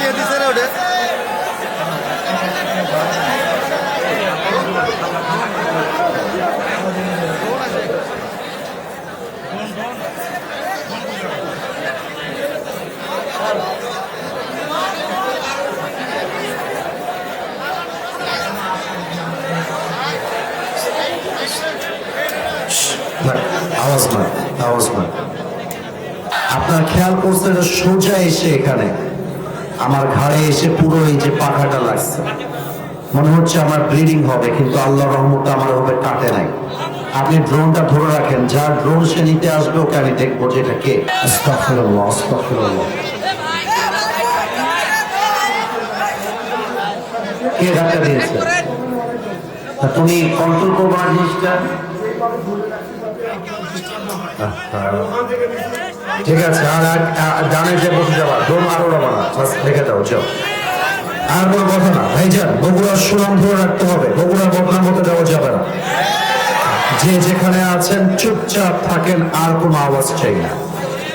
কে দিছে রে ওটা? আওয়াজ নয়, আওয়াজ নয়। আপনার খেয়াল করছে যে সোজা এসে এখানে আমার ঘাড়ে এসে পুরো এই যে পাখাটা লাগছে, মনে হচ্ছে আমার ব্লিডিং হবে, কিন্তু আল্লাহর রহমতে আমার হবে কাটে নাই। আপনি ড্রোনটা ধরে রাখেন, যার ড্রোন সে নিতে আসবে ওকে আমি দেখবো যে এটা কে। আস্তাগফিরুল্লাহ, আস্তাগফিরুল্লাহ। কে ধাক্কা দিয়েছে? তুমি কন্ট্রোল করবা জিনিসটা। ঠিক আছে, আর ডানে যে বসে যাবা, ড্রোন আরো উড়াবা না, রেখে দাও, যাও। আর কোনো কথা না ভাইজান, বগুড়ার সুনাম ধরে রাখতে হবে, বগুড়ার বদনাম হতে দেওয়া যাবে না। যে যেখানে আছেন চুপচাপ থাকেন, আর কোনো আওয়াজ চাই না।